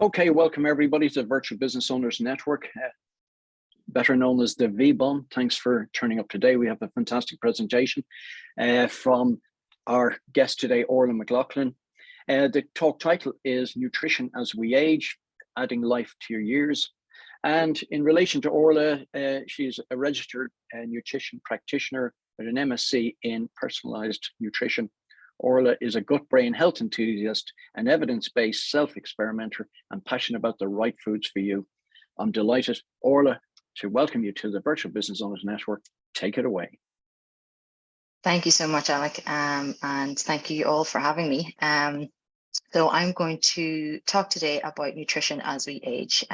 Okay, welcome everybody to the Virtual Business Owners Network, better known as the VBON. Thanks for turning up today. We have a fantastic presentation from our guest today, Orla McLaughlin. The talk title is Nutrition as We Age, Adding Life to Your Years. And in relation to Orla, she's a registered nutrition practitioner with an MSc in Personalised Nutrition. Orla is a gut-brain health enthusiast, an evidence-based self-experimenter, and passionate about the right foods for you. I'm delighted, Orla, to welcome you to the Virtual Business Owners Network. Take it away. Thank you so much, Alec, and thank you all for having me. So I'm going to talk today about nutrition as we age.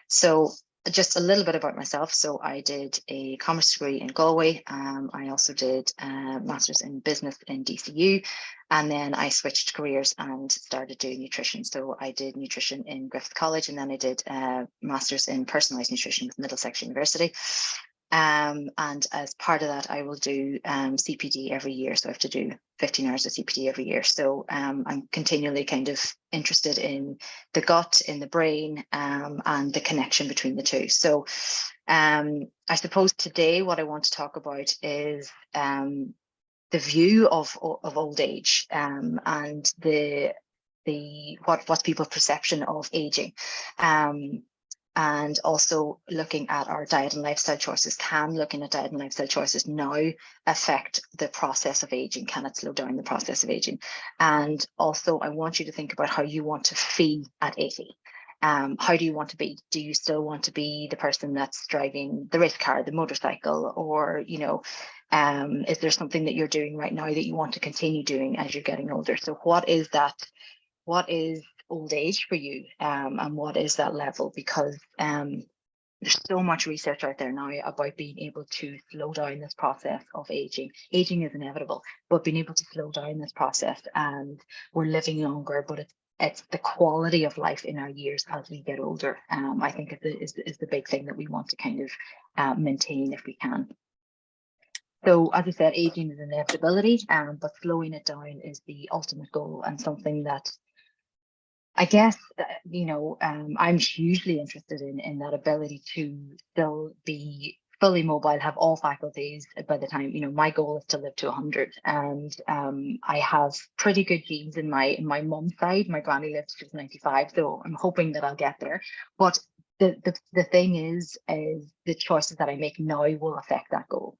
So just a little bit about myself. So I did a commerce degree in Galway. I also did a master's in business in DCU, and then I switched careers and started doing nutrition. So I did nutrition in Griffith College, and then I did a master's in personalised nutrition with Middlesex University. And as part of that, I will do CPD every year. So I have to do 15 hours of CPD every year. So I'm continually kind of interested in the gut, in the brain, and the connection between the two. So I suppose today what I want to talk about is the view of old age and what's people's perception of aging. And also looking at our diet and lifestyle choices. Can looking at diet and lifestyle choices now affect the process of aging? Can it slow down the process of aging? And also I want you to think about how you want to feel at 80. How do you want to be? Do you still want to be the person that's driving the race car, the motorcycle, or, you know, is there something that you're doing right now that you want to continue doing as you're getting older? So what is that? What is old age for you, and what is that level? Because there's so much research out there now about being able to slow down this process of aging. Aging is inevitable, but being able to slow down this process, and we're living longer, but it's the quality of life in our years as we get older. I think is the big thing that we want to kind of maintain if we can. So as I said, aging is an inevitability, but slowing it down is the ultimate goal, and something that I guess, you know, I'm hugely interested in that ability to still be fully mobile, have all faculties by the time, you know, my goal is to live to 100. And I have pretty good genes in my mum's side. My granny lived to 95, so I'm hoping that I'll get there. But the thing is the choices that I make now will affect that goal.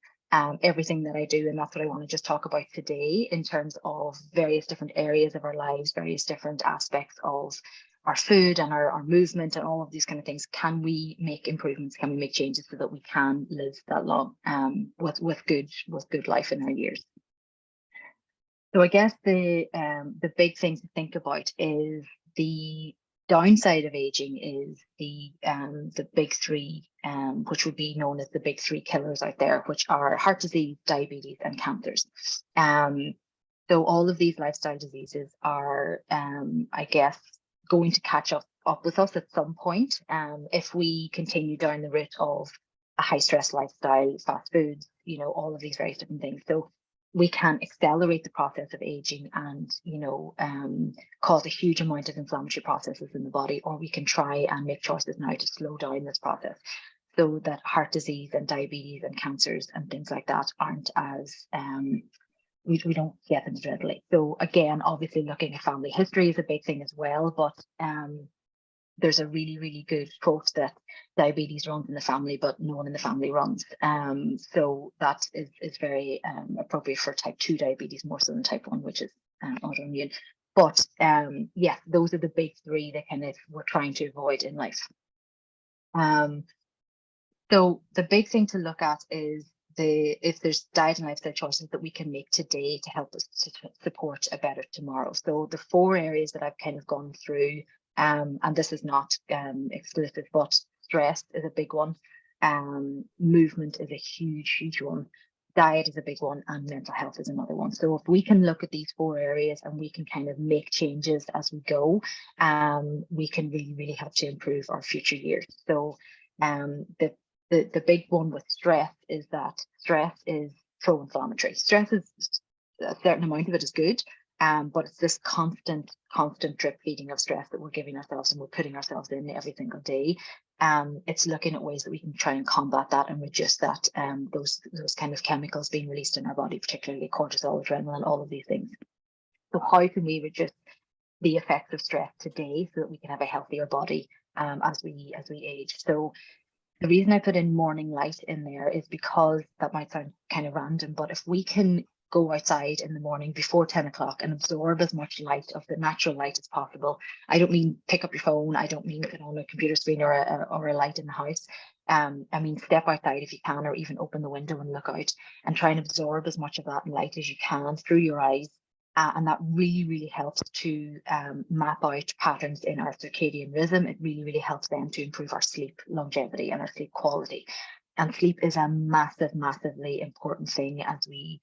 Everything that I do, and that's what I want to just talk about today in terms of various different areas of our lives, various different aspects of our food and our movement and all of these kind of things. Can we make improvements? Can we make changes so that we can live that long with good life in our years? So I guess the big thing to think about is the downside of aging is the big three, which would be known as the big three killers out there, which are heart disease, diabetes, and cancers. So all of these lifestyle diseases are, I guess, going to catch up with us at some point if we continue down the route of a high stress lifestyle, fast foods, you know, all of these various different things. So we can accelerate the process of aging and, you know, cause a huge amount of inflammatory processes in the body, or we can try and make choices now to slow down this process so that heart disease and diabetes and cancers and things like that aren't as, we don't get them as readily. So again, obviously looking at family history is a big thing as well, but there's a really, really good quote that diabetes runs in the family, but no one in the family runs. So that is very appropriate for type 2 diabetes more so than type 1, which is autoimmune. But yeah, those are the big three that kind of we're trying to avoid in life. So the big thing to look at is if there's diet and lifestyle choices that we can make today to help us to support a better tomorrow. So the 4 areas that I've kind of gone through, and this is not exclusive, but stress is a big one. Movement is a huge one. Diet is a big one, and mental health is another one. So if we can look at these 4 areas and we can kind of make changes as we go, we can really help to improve our future years. So the big one with stress is that stress is pro-inflammatory. Stress is, a certain amount of it is good, But it's this constant drip feeding of stress that we're giving ourselves and we're putting ourselves in every single day. It's looking at ways that we can try and combat that and reduce that, those kind of chemicals being released in our body, particularly cortisol, adrenaline, all of these things. So how can we reduce the effects of stress today so that we can have a healthier body as we age? So the reason I put in morning light in there is because that might sound kind of random, but if we can go outside in the morning before 10 o'clock and absorb as much light of the natural light as possible. I don't mean pick up your phone. I don't mean put on a computer screen or a light in the house. I mean, step outside if you can, or even open the window and look out and try and absorb as much of that light as you can through your eyes. And that really helps to map out patterns in our circadian rhythm. It really helps them to improve our sleep longevity and our sleep quality. And sleep is a massively important thing as we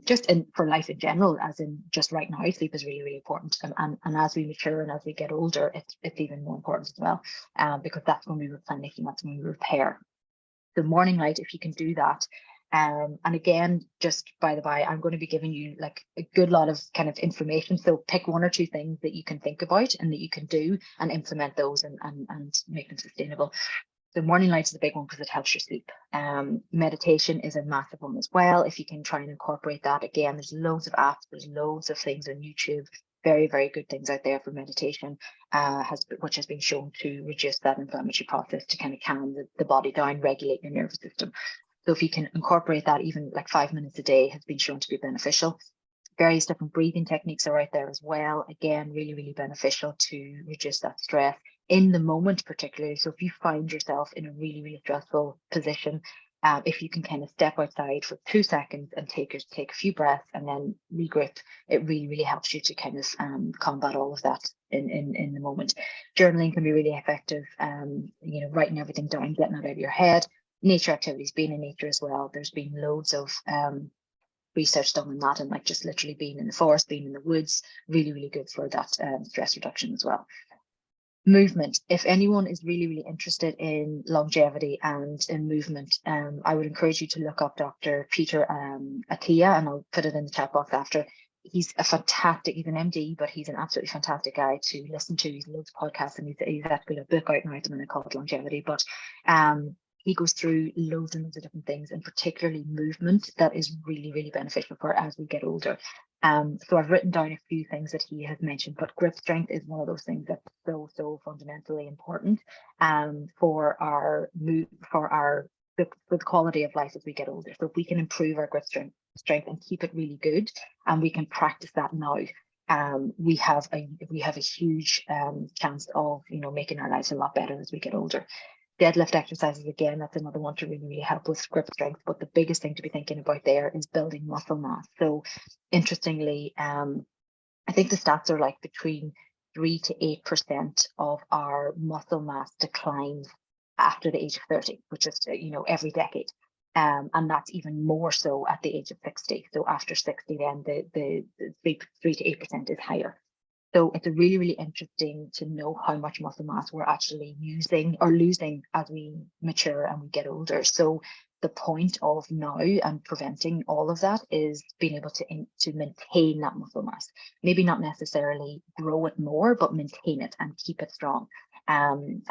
just for life in general, as in just right now, sleep is really important. And as we mature and as we get older, it's even more important as well, because that's when we replenish and that's when we repair. The morning light, if you can do that. And again, just by the by, I'm going to be giving you like a good lot of kind of information. So pick one or two things that you can think about and that you can do and implement those and make them sustainable. The morning light is a big one because it helps your sleep. Meditation is a massive one as well. If you can try and incorporate that, again, there's loads of apps, there's loads of things on YouTube, very good things out there for meditation, which has been shown to reduce that inflammatory process, to kind of calm the body down, regulate your nervous system. So if you can incorporate that, even like 5 minutes a day has been shown to be beneficial. Various different breathing techniques are out there as well. Again, really beneficial to reduce that stress in the moment, particularly. So if you find yourself in a really stressful position, if you can kind of step outside for 2 seconds and take a few breaths and then regroup, it really helps you to kind of combat all of that in the moment. Journaling can be really effective. Writing everything down, getting it out of your head. Nature activities, being in nature as well. There's been loads of research done on that, and like just literally being in the forest, being in the woods, really good for that stress reduction as well. Movement. If anyone is really interested in longevity and in movement, I would encourage you to look up Dr. Peter Attia, and I'll put it in the chat box after. He's an MD, but he's an absolutely fantastic guy to listen to. He's loads of podcasts, and he's actually got a book out now at the minute called Longevity, but he goes through loads and loads of different things, and particularly movement that is really beneficial for as we get older. So I've written down a few things that he has mentioned, but grip strength is one of those things that's so fundamentally important for the quality of life as we get older. So if we can improve our grip strength and keep it really good, and we can practice that now, we have a huge chance of making our lives a lot better as we get older. Deadlift exercises, again, that's another one to really help with grip strength. But the biggest thing to be thinking about there is building muscle mass. So interestingly, I think the stats are like between 3 to 8% of our muscle mass declines after the age of 30, which is, every decade. And that's even more so at the age of 60. So after 60, then the 3 to 8% is higher. So it's really interesting to know how much muscle mass we're actually using or losing as we mature and we get older. So the point of now and preventing all of that is being able to maintain that muscle mass. Maybe not necessarily grow it more, but maintain it and keep it strong. And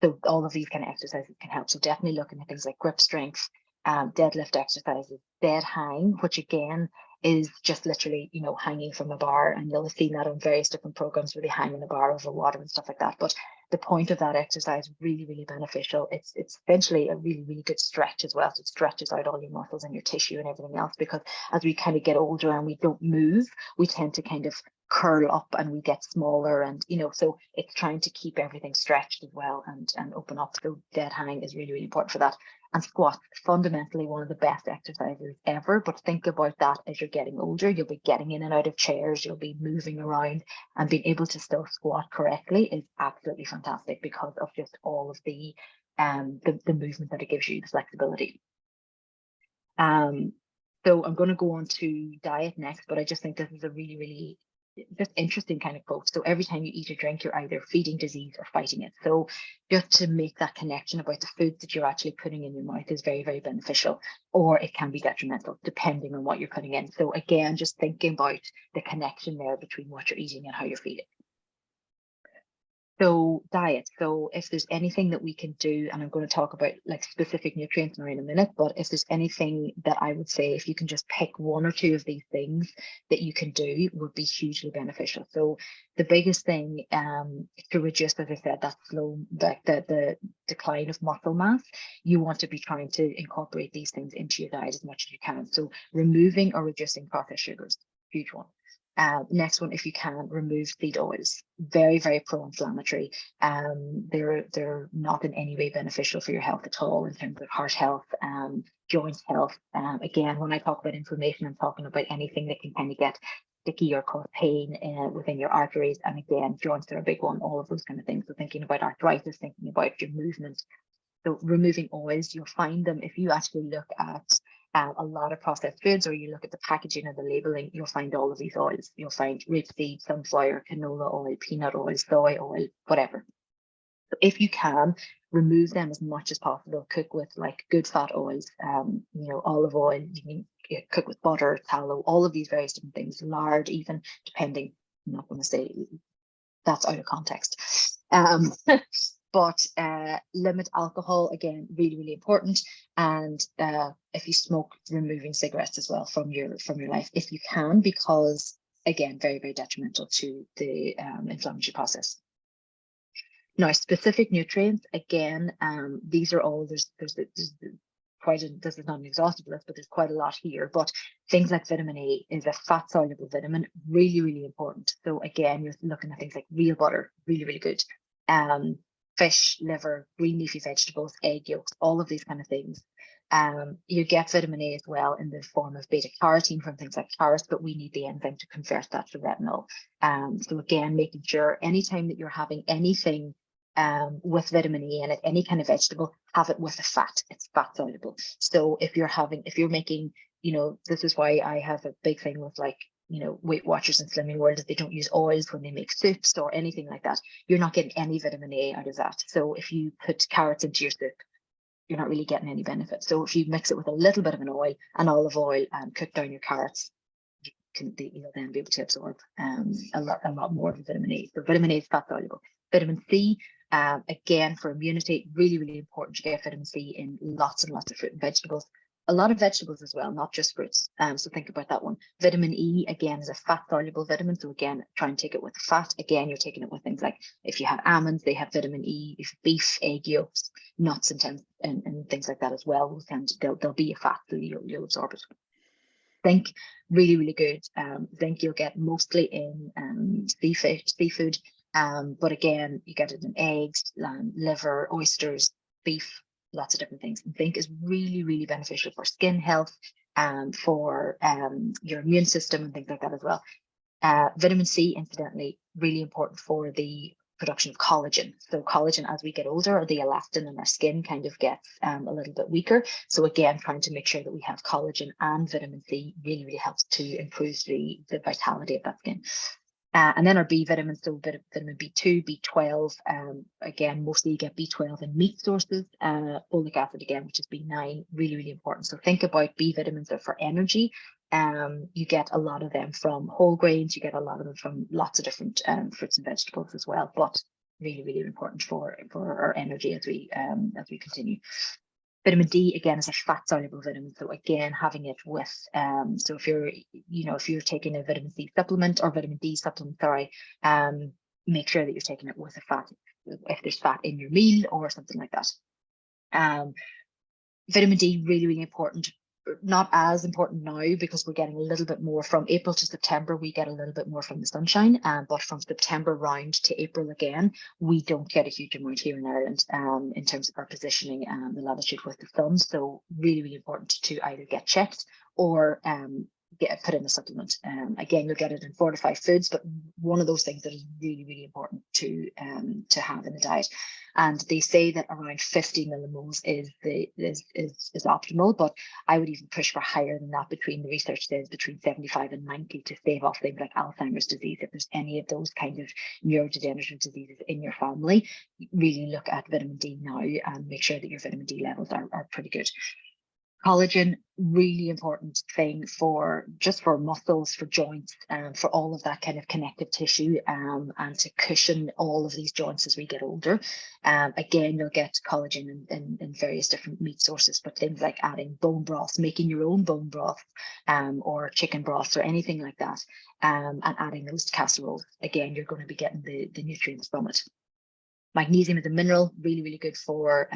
so all of these kind of exercises can help. So definitely looking at things like grip strength, deadlift exercises, dead hang, which again is just literally, hanging from a bar, and you'll have seen that on various different programs where they hang in a bar over water and stuff like that. But the point of that exercise is really beneficial. It's essentially a really good stretch as well. So it stretches out all your muscles and your tissue and everything else, because as we kind of get older and we don't move, we tend to kind of curl up and we get smaller, and so it's trying to keep everything stretched as well and open up. So dead hang is really important for that. And squats, fundamentally one of the best exercises ever. But think about that as you're getting older. You'll be getting in and out of chairs, you'll be moving around, and being able to still squat correctly is absolutely fantastic because of just all of the movement that it gives you, the flexibility. So I'm going to go on to diet next, but I just think this is a really just interesting kind of quote. So every time you eat or drink, you're either feeding disease or fighting it. So just to make that connection about the foods that you're actually putting in your mouth is very, very beneficial, or it can be detrimental depending on what you're putting in. So again, just thinking about the connection there between what you're eating and how you're feeding. So diet. So if there's anything that we can do, and I'm going to talk about like specific nutrients now in a minute, but if there's anything that I would say, if you can just pick one or two of these things that you can do, would be hugely beneficial. So the biggest thing to reduce, as I said, that slow, the decline of muscle mass, you want to be trying to incorporate these things into your diet as much as you can. So removing or reducing processed sugars, huge one. Next one, if you can, remove seed oils. Very, very pro-inflammatory. They're not in any way beneficial for your health at all in terms of heart health, joint health. Again, when I talk about inflammation, I'm talking about anything that can kind of get sticky or cause pain within your arteries. And again, joints are a big one, all of those kind of things. So thinking about arthritis, thinking about your movement. So removing oils, you'll find them if you actually look at a lot of processed foods, or you look at the packaging and the labeling, you'll find all of these oils. You'll find rapeseed, sunflower, canola oil, peanut oil, soy oil, whatever. So if you can, remove them as much as possible. Cook with like good fat oils, olive oil. You can cook with butter, tallow, all of these various different things, lard even, depending. I'm not going to say that's out of context. But limit alcohol, again, really, really important. And if you smoke, removing cigarettes as well from your life if you can, because again, very, very detrimental to the inflammatory process. Now, specific nutrients, again, these are all, there's quite a, this is not an exhaustive list, but there's quite a lot here. But things like vitamin A is a fat soluble vitamin, really, really important. So again, you're looking at things like real butter, really, really good. Fish, liver, green leafy vegetables, egg yolks, all of these kind of things. You get vitamin A as well in the form of beta carotene from things like carrots, but we need the enzyme to convert that to retinol. So again, making sure anytime that you're having anything with vitamin A in it, any kind of vegetable, have it with a fat. It's fat soluble. So if you're making, this is why I have a big thing with like, Weight Watchers and Slimming World, is they don't use oils when they make soups or anything like that. You're not getting any vitamin A out of that. So if you put carrots into your soup, you're not really getting any benefit. So if you mix it with a little bit of an oil, an olive oil, and cook down your carrots, you'll then be able to absorb a lot more of the vitamin A. So vitamin A is fat soluble. Vitamin C, again, for immunity, really, really important to get vitamin C in lots and lots of fruit and vegetables. A lot of vegetables as well, not just fruits. So think about that one. Vitamin E, again, is a fat soluble vitamin. So again, try and take it with fat. Again, you're taking it with things like, if you have almonds, they have vitamin E. If beef, egg yolks, nuts and things like that as well, they'll be a fat, so you'll absorb it. Zinc, really, really good. Zinc you'll get mostly in seafood. But again, you get it in eggs, liver, oysters, beef, lots of different things. Zinc is really, really beneficial for skin health, for your immune system and things like that as well. Vitamin C, incidentally, really important for the production of collagen. So collagen, as we get older, the elastin in our skin kind of gets a little bit weaker. So again, trying to make sure that we have collagen and vitamin C really, really helps to improve the vitality of that skin. And then our B vitamins, so vitamin B2, B12, again, mostly you get B12 in meat sources, folic acid again, which is B9, really, really important. So think about B vitamins are for energy. You get a lot of them from whole grains, you get a lot of them from lots of different fruits and vegetables as well, but really, really important for our energy as we continue. Vitamin D, again, is a fat soluble vitamin. So again, having it with, so if you're taking a vitamin C supplement or vitamin D supplement, make sure that you're taking it with a fat, if there's fat in your meal or something like that. Vitamin D, really, really important. Not as important now because we're getting a little bit more from April to September. We get a little bit more from the sunshine, but from September round to April again, we don't get a huge amount here in Ireland in terms of our positioning and the latitude with the sun. So really, really important to either get checked or put in a supplement. Again, you'll get it in 4 to 5 foods, but one of those things that is really, really important to have in the diet. And they say that around 50 millimoles is optimal, but I would even push for higher than that. Between the research says between 75 and 90 to stave off things like Alzheimer's disease. If there's any of those kind of neurodegenerative diseases in your family, really look at vitamin D now and make sure that your vitamin D levels are pretty good. Collagen, really important thing for muscles, for joints, for all of that kind of connective tissue, and to cushion all of these joints as we get older. Again, you'll get collagen in various different meat sources, but things like adding bone broth, making your own bone broth, or chicken broth or anything like that, and adding those to casseroles. Again, you're going to be getting the nutrients from it. Magnesium is a mineral, really, really good for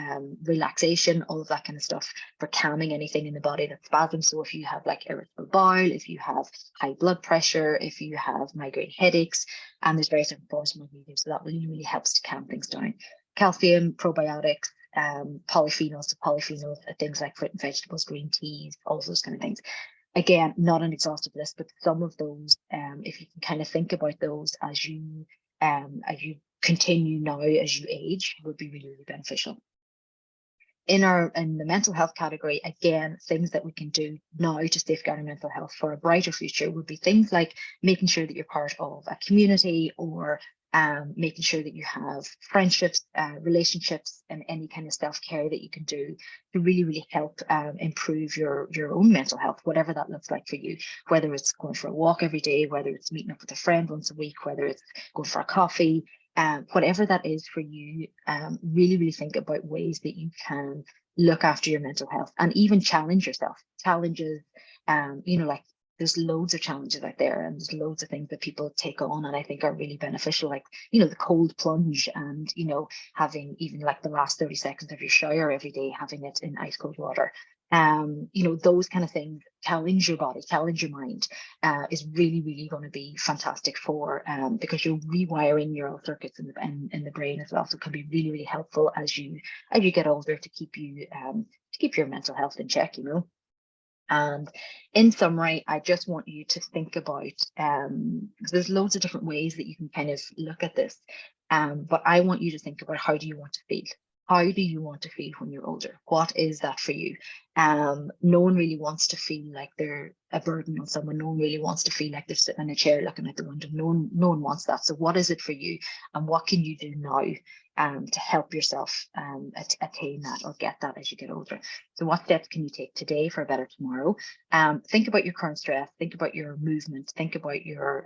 relaxation, all of that kind of stuff, for calming anything in the body that spasms. So if you have like irritable bowel, if you have high blood pressure, if you have migraine headaches, and there's various different forms of magnesium, so that really, really helps to calm things down. Calcium, probiotics, polyphenols, things like fruit and vegetables, green teas, all those kind of things. Again, not an exhaustive list, but some of those, if you can kind of think about those as you continue now as you age, would be really, really beneficial. In the mental health category, again, things that we can do now to safeguard our mental health for a brighter future would be things like making sure that you're part of a community, or making sure that you have friendships, relationships, and any kind of self-care that you can do to really, really help improve your own mental health, whatever that looks like for you, whether it's going for a walk every day, whether it's meeting up with a friend once a week, whether it's going for a coffee, whatever that is for you. Really, really think about ways that you can look after your mental health and even challenge yourself. Challenges, like there's loads of challenges out there, and there's loads of things that people take on and I think are really beneficial, like, the cold plunge, and, having even like the last 30 seconds of your shower every day, having it in ice cold water. Those kind of things. Challenge your body, challenge your mind, is really, really going to be fantastic for, because you're rewiring neural circuits in the brain as well. So it can be really, really helpful as you get older to keep your mental health in check, And in summary, I just want you to think about, there's loads of different ways that you can kind of look at this, but I want you to think about, how do you want to feel? How do you want to feel when you're older? What is that for you? No one really wants to feel like they're a burden on someone. No one really wants to feel like they're sitting in a chair looking at the window. No one wants that. So what is it for you? And what can you do now to help yourself attain that or get that as you get older? So what steps can you take today for a better tomorrow? Think about your current stress. Think about your movement. Think about your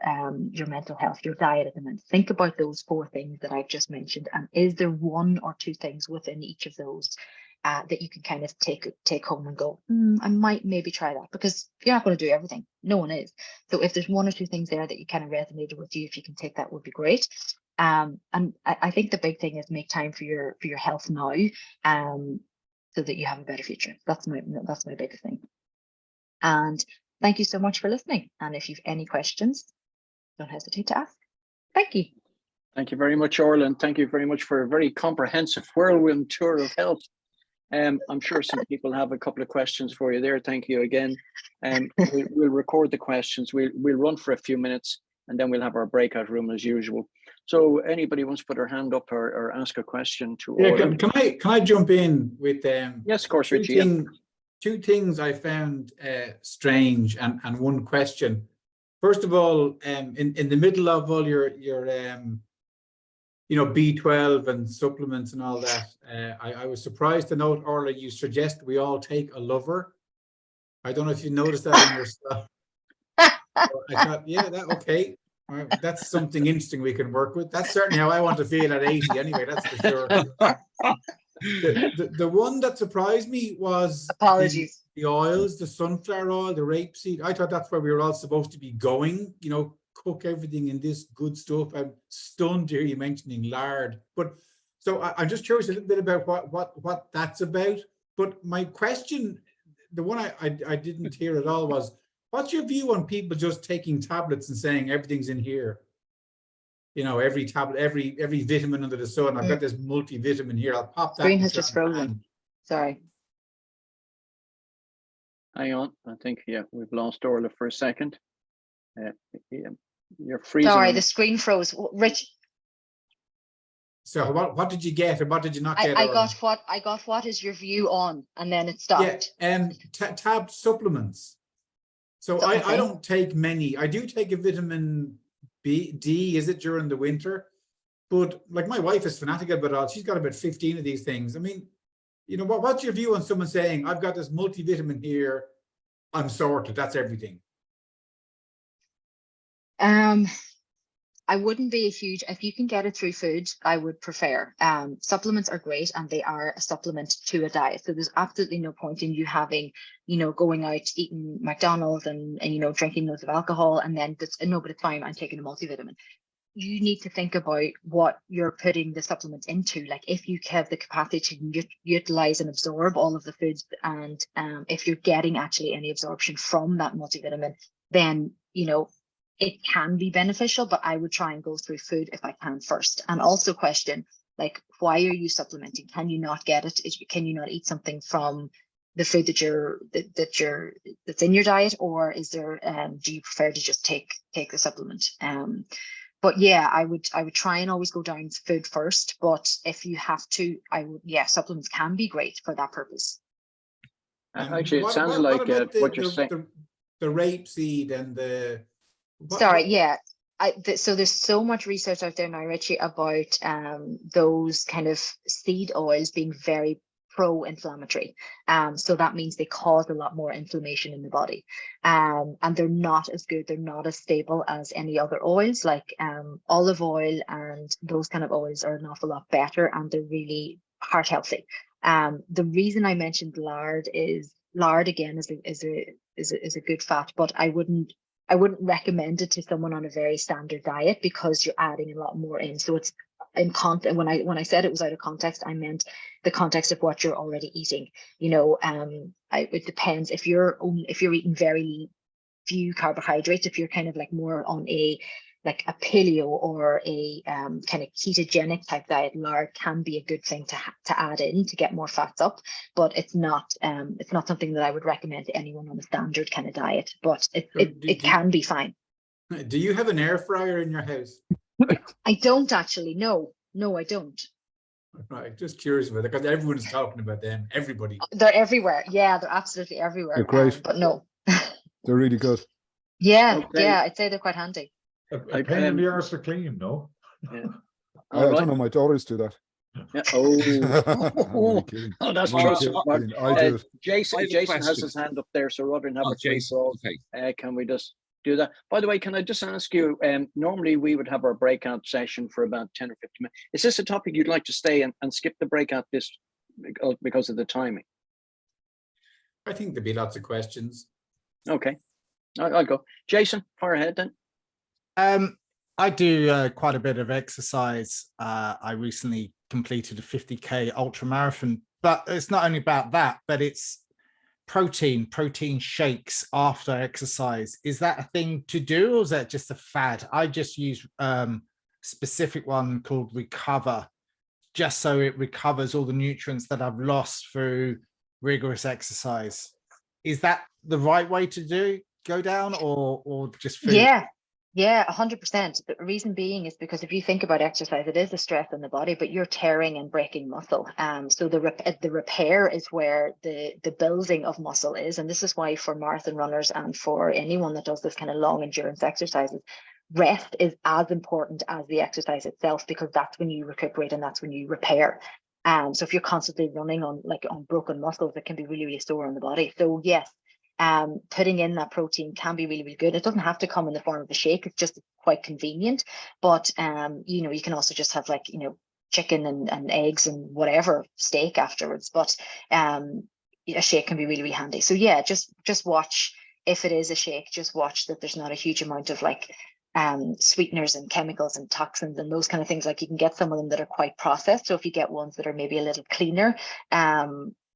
mental health, your diet at the moment. Think about those 4 things that I've just mentioned. And is there 1 or 2 things within each of those that you can kind of take home and go, I might maybe try that, because you're not going to do everything. No one is. So if there's 1 or 2 things there that you kind of resonated with you, if you can take that, would be great. And I think the big thing is make time for your health now, so that you have a better future. That's my biggest thing. And thank you so much for listening. And if you've any questions, don't hesitate to ask. Thank you. Thank you very much, Orla, and thank you very much for a very comprehensive whirlwind tour of health. I'm sure some people have a couple of questions for you there. Thank you again. We'll record the questions. We'll run for a few minutes, and then we'll have our breakout room as usual. So anybody wants to put their hand up or ask a question to Orla? Can I jump in with yes, of course, Richie. 2 things I found strange, and 1 question. First of all, in the middle of all your B12 and supplements and all that, I was surprised to note, Orla, you suggest we all take a lover. I don't know if you noticed that in your stuff. So I thought, okay. That's something interesting we can work with. That's certainly how I want to feel at 80 anyway, that's for sure. The one that surprised me was apologies. The oils, the sunflower oil, the rapeseed. I thought that's where we were all supposed to be going, cook everything in this good stuff. I'm stunned to hear you mentioning lard. But so I'm just curious a little bit about what that's about. But my question, the one I didn't hear at all, was, what's your view on people just taking tablets and saying everything's in here? Every tablet, every vitamin under the sun. I've got this multivitamin here. I'll pop that. Screen has just frozen. Sorry. Hang on, I think, yeah, we've lost Orla for a second. Yeah, you're freezing. Sorry, the screen froze. Rich, So what did you get and what did you not get? I got what is your view on, and then it stopped. Yeah, tabbed supplements. So Okay. I don't take many. I do take a vitamin D, is it, during the winter? But like my wife is fanatical about all. She's got about 15 of these things. I mean, you know, what's your view on someone saying, I've got this multivitamin here, I'm sorted, that's everything? I wouldn't be a huge, if you can get it through food, I would prefer. Supplements are great and they are a supplement to a diet. So there's absolutely no point in you having, you know, going out, eating McDonald's and you know, drinking loads of alcohol and then no, but it's fine, I'm taking a multivitamin. You need to think about what you're putting the supplement into. Like if you have the capacity to utilize and absorb all of the foods, and if you're getting actually any absorption from that multivitamin, then, you know, it can be beneficial, but I would try and go through food if I can first. And also question, like, why are you supplementing? Can you not get it? Can you not eat something from the food that's in your diet, or is there do you prefer to just take the supplement? But yeah, I would try and always go down food first. But if you have to, supplements can be great for that purpose. Actually, it sounds like what you're saying. The rapeseed and the. So there's so much research out there now, Richie, about those kind of seed oils being very pro-inflammatory. So that means they cause a lot more inflammation in the body. And they're not as good, they're not as stable as any other oils, like olive oil and those kind of oils are an awful lot better and they're really heart healthy. The reason I mentioned lard is lard again is a good fat, but I wouldn't recommend it to someone on a very standard diet because you're adding a lot more in. So it's in context. When I said it was out of context, I meant the context of what you're already eating. You know, it depends if you're eating very few carbohydrates. If you're kind of like more on a paleo or a kind of ketogenic type diet, lard can be a good thing to add in to get more fats up, but it's not something that I would recommend to anyone on a standard kind of diet, but it can be fine. Do you have an air fryer in your house? I don't actually. No, I don't. Right, just curious about it because everyone's talking about them. Everybody. They're everywhere. Yeah, they're absolutely everywhere. They're great. But no. They're really good. Yeah, Okay. yeah, I'd say they're quite handy. A pain in the arse to clean, no? Yeah. I don't know, my daughters do that. Yeah. I'm only Oh, kidding. oh, that's I'm only true. kidding. I do it. Jason I have a has question. his hand up there, so rather than have Oh, a free Jason, for all, okay. can we just do that? By the way, can I just ask you, normally we would have our breakout session for about 10 or 15 minutes. Is this a topic you'd like to stay and skip the breakout because of the timing? I think there'd be lots of questions. Okay, I'll go. Jason, fire ahead then. I do quite a bit of exercise. I recently completed a 50K ultra marathon, but it's not only about that, but it's protein shakes after exercise. Is that a thing to do, or is that just a fad? I just use specific one called Recover, just so it recovers all the nutrients that I've lost through rigorous exercise. Is that the right way to go down, or just food? Yeah, 100%. The reason being is because if you think about exercise, it is a stress on the body, but you're tearing and breaking muscle. So the repair is where the building of muscle is. And this is why for marathon runners and for anyone that does this kind of long endurance exercises, rest is as important as the exercise itself, because that's when you recuperate and that's when you repair. So if you're constantly running on broken muscles, it can be really, really sore on the body. So yes, putting in that protein can be really, really good. It doesn't have to come in the form of a shake. It's just quite convenient. But you know, you can also just have chicken and eggs and whatever, steak afterwards. But a shake can be really, really handy. So yeah, just watch, if it is a shake, just watch that there's not a huge amount of sweeteners and chemicals and toxins and those kind of things. Like you can get some of them that are quite processed. So if you get ones that are maybe a little cleaner,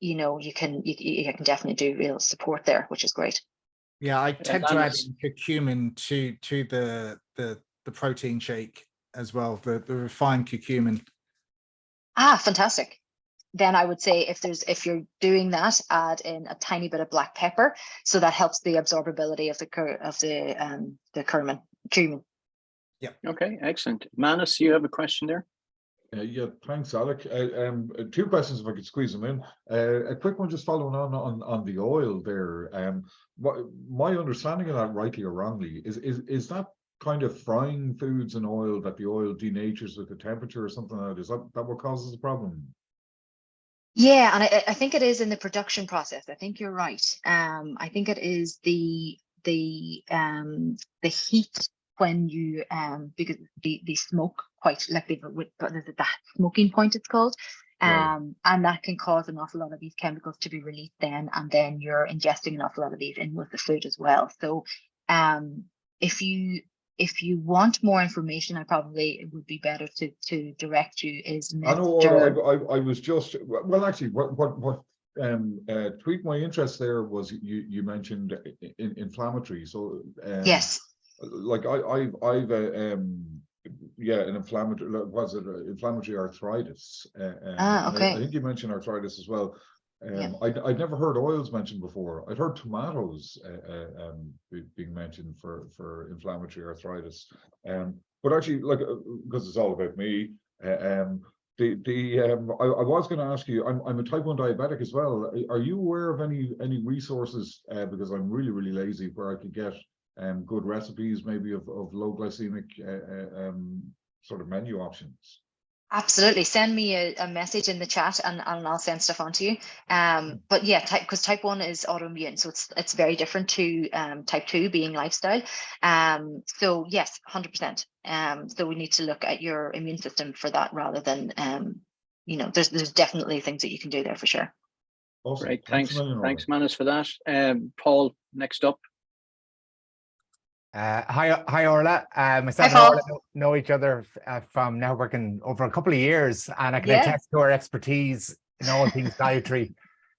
you know, you can definitely do real support there, which is great. Yeah, I tend to add in curcumin to the protein shake as well, the refined curcumin. Ah, fantastic. then I would say if you're doing that, add in a tiny bit of black pepper, so that helps the absorbability of the cumin. Yeah. Okay, excellent. Manus, you have a question there? Yeah, thanks, Alec. Two questions if I could squeeze them in. A quick one, just following on the oil there. My understanding of that, rightly or wrongly, is that kind of frying foods in oil, that the oil denatures with the temperature or something like that? Is that what causes the problem? Yeah, and I think it is in the production process. I think you're right. I think it is the heat when you because they smoke quite like that smoking point, it's called. And that can cause an awful lot of these chemicals to be released then, and then you're ingesting an awful lot of these in with the food as well. So if you want more information, it would be better to direct you is I know. I was just, well, actually, what tweaked my interest there was you mentioned inflammatory. So yes, like I've an inflammatory arthritis. okay. I think you mentioned arthritis as well. I'd never heard oils mentioned before. I'd heard tomatoes being mentioned for inflammatory arthritis. But actually, like, because it's all about me, I was going to ask you, I'm a type 1 diabetic as well. Are you aware of any resources, because I'm really lazy, where I could get good recipes, maybe of low glycemic sort of menu options? Absolutely. Send me a message in the chat and I'll send stuff on to you. But yeah, because type 1 is autoimmune, so it's very different to type 2 being lifestyle. So yes, 100%. So we need to look at your immune system for that rather than there's definitely things that you can do there for sure. Awesome. Great. Thanks, Manus, for that. Paul, next up. Hi, Orla. Myself and Orla know each other from now working over a couple of years, and I can attest to our expertise in all things dietary.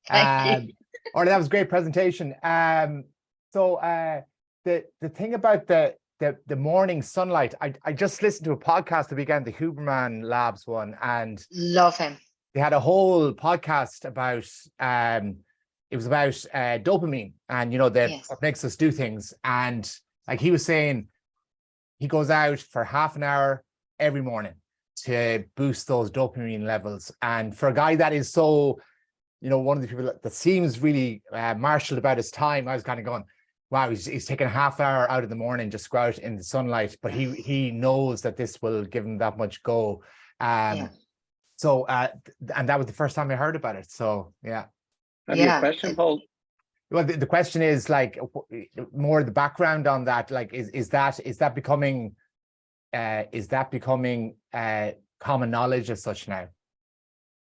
Orla, that was a great presentation. So the thing about the morning sunlight, I just listened to a podcast the weekend, the Huberman Labs one, and love him. They had a whole podcast about it was about dopamine and what makes us do things. And like he was saying, he goes out for half an hour every morning to boost those dopamine levels. And for a guy that is so, one of the people that seems really marshaled about his time, I was kind of going, wow, he's taking a half hour out of the morning just to go out in the sunlight, but he knows that this will give him that much go. So, and that was the first time I heard about it. So, yeah. Have you a question, Paul? Well, the question is like more the background on that. Like, is that becoming common knowledge as such now?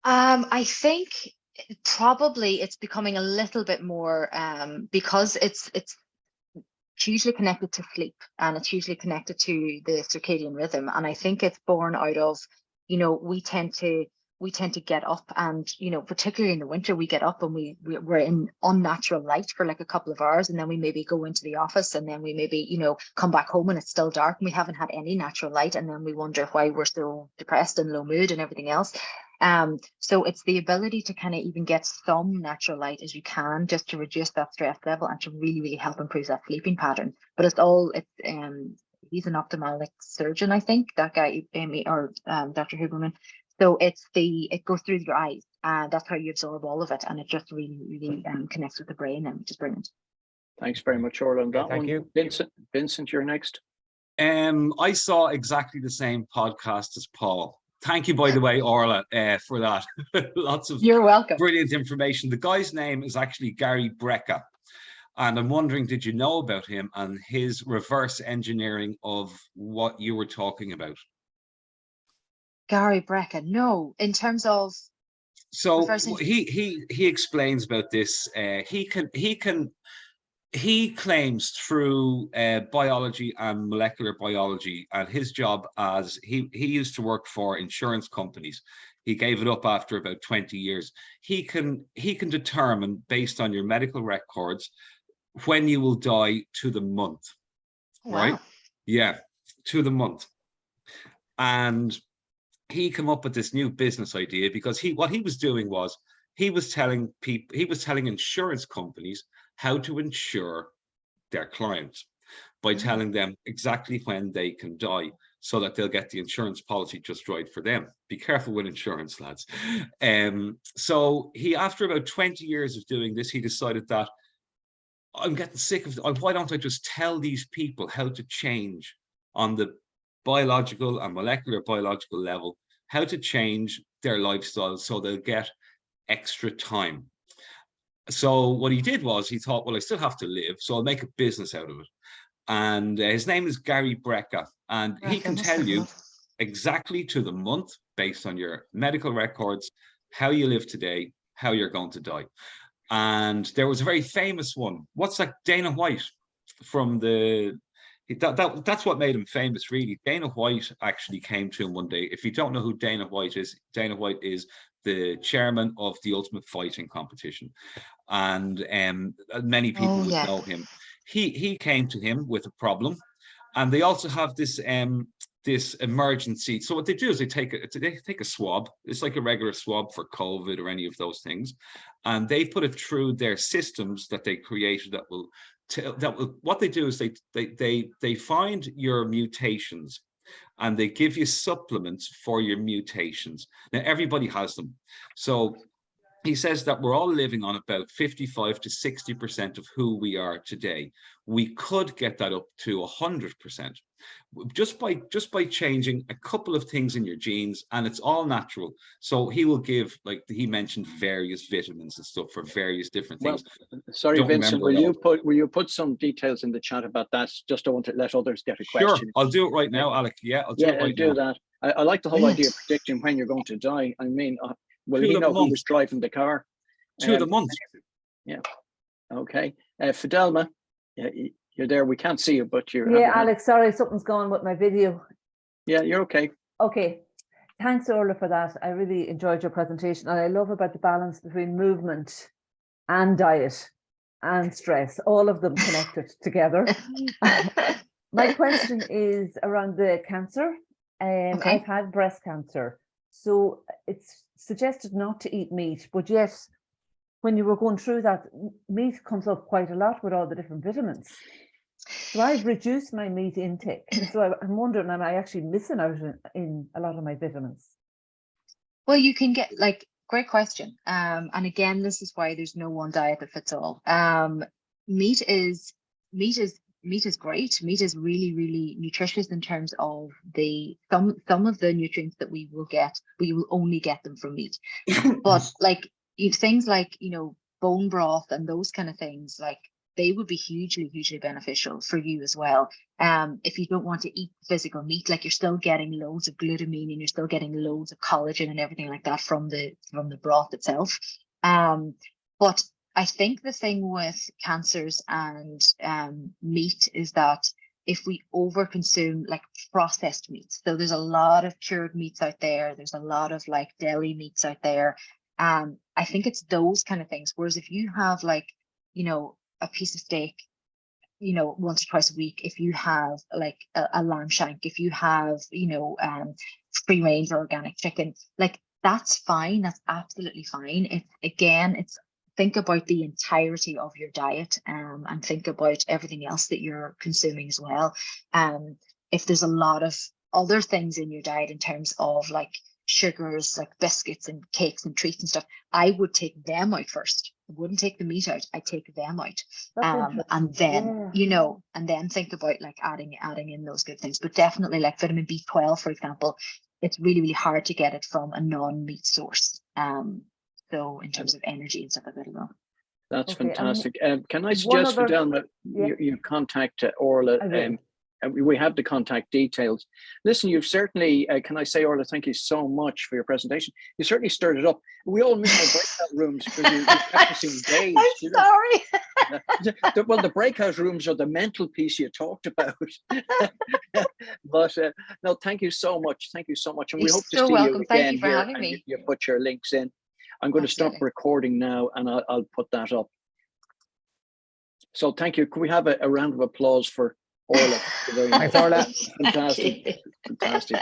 I think probably it's becoming a little bit more because it's hugely connected to sleep and it's hugely connected to the circadian rhythm. And I think it's born out of, we tend to get up and, particularly in the winter, we get up and we're in unnatural light for like a couple of hours, and then we maybe go into the office, and then we maybe, come back home and it's still dark and we haven't had any natural light, and then we wonder why we're so depressed and low mood and everything else. So it's the ability to kind of even get some natural light as you can, just to reduce that stress level and to really, really help improve that sleeping pattern. But he's an ophthalmic surgeon, I think, that guy, Dr. Huberman. So it goes through your eyes, and that's how you absorb all of it, and it just really, really connects with the brain, and which is brilliant. Thanks very much, Orla, on that one. Thank you. Vincent, you're next. I saw exactly the same podcast as Paul. Thank you, by the way, Orla, for that. Lots of You're welcome. Brilliant information. The guy's name is actually Gary Brecka. And I'm wondering, did you know about him and his reverse engineering of what you were talking about? Gary Brecka, no. In terms of, so he explains about this. He claims through biology and molecular biology, and his job as he used to work for insurance companies. He gave it up after about 20 years. He can determine, based on your medical records, when you will die to the month. wow. Right? Yeah, to the month. And he came up with this new business idea because what he was doing was he was telling insurance companies how to insure their clients by telling them exactly when they can die so that they'll get the insurance policy just right for them. Be careful with insurance, lads. So he, after about 20 years of doing this, he decided that I'm getting sick of it. Why don't I just tell these people how to change on the biological and molecular biological level, how to change their lifestyle so they'll get extra time. So what he did was he thought, well, I still have to live, so I'll make a business out of it. And his name is Gary Brecka, and he can tell you exactly to the month, based on your medical records, how you live today, how you're going to die. And there was a very famous one. What's that? Dana White from the... That's what made him famous, really. Dana White actually came to him one day. If you don't know who Dana White is the chairman of the Ultimate Fighting competition, and many people would know him. He came to him with a problem, and they also have this this emergency. So what they do is they take a swab. It's like a regular swab for COVID or any of those things, and they put it through their systems that they created that will what they do is they find your mutations, and they give you supplements for your mutations. Now everybody has them. So he says that we're all living on about 55 to 60% of who we are today. We could get that up to 100% just by changing a couple of things in your genes, and it's all natural. So he will give, like he mentioned, various vitamins and stuff for various different things. Well, sorry, Vincent, will you put some details in the chat about that? Just don't want to let others get a question. Sure, I'll do it right now, Alec. Yeah, I'll do it right now. That. I like the whole idea of predicting when you're going to die. I mean, will he know who was driving the car? 2 of the months. Yeah. Okay. Fidelma, you're there. We can't see you, but you're... Yeah, Alex, sorry, something's gone with my video. Yeah, you're okay. Okay. Thanks, Orla, for that. I really enjoyed your presentation. And I love about the balance between movement and diet and stress, all of them connected together. My question is around the cancer. I've had breast cancer. So it's suggested not to eat meat, but yet when you were going through that, meat comes up quite a lot with all the different vitamins. So I've reduced my meat intake. So I'm wondering, am I actually missing out in a lot of my vitamins? Well, you can get, like, great question. And again, this is why there's no one diet that fits all. Meat is great. Meat is really, really nutritious in terms of some of the nutrients that we will get. We will only get them from meat. But like things like, bone broth and those kind of things, like they would be hugely, hugely beneficial for you as well. If you don't want to eat physical meat, like you're still getting loads of glutamine and you're still getting loads of collagen and everything like that from the broth itself. But I think the thing with cancers and meat is that if we overconsume like processed meats, so there's a lot of cured meats out there, there's a lot of like deli meats out there. I think it's those kind of things. Whereas if you have like, a piece of steak, once or twice a week, if you have like a lamb shank, if you have, free range or organic chicken, like that's fine. That's absolutely fine. It's think about the entirety of your diet and think about everything else that you're consuming as well. If there's a lot of other things in your diet in terms of like sugars, like biscuits and cakes and treats and stuff, I would take them out first. I wouldn't take the meat out. I take them out. And then, and then think about like adding in those good things. But definitely like vitamin B12, for example, it's really, really hard to get it from a non-meat source. So in terms of energy and stuff like that as well. That's fantastic. Can I suggest, Fidelma, you contact Orla? We have the contact details. Listen, you've certainly, can I say, Orla, thank you so much for your presentation. You certainly stirred it up. We all miss our breakout rooms because you kept us engaged. I'm sorry. Well, the breakout rooms are the mental piece you talked about. But no, thank you so much. Thank you so much. And we hope to see you again. Thank you for having me. You put your links in. I'm going to stop recording now and I'll put that up. So thank you. Can we have a round of applause for Orla? Thanks, Orla. Fantastic. Fantastic.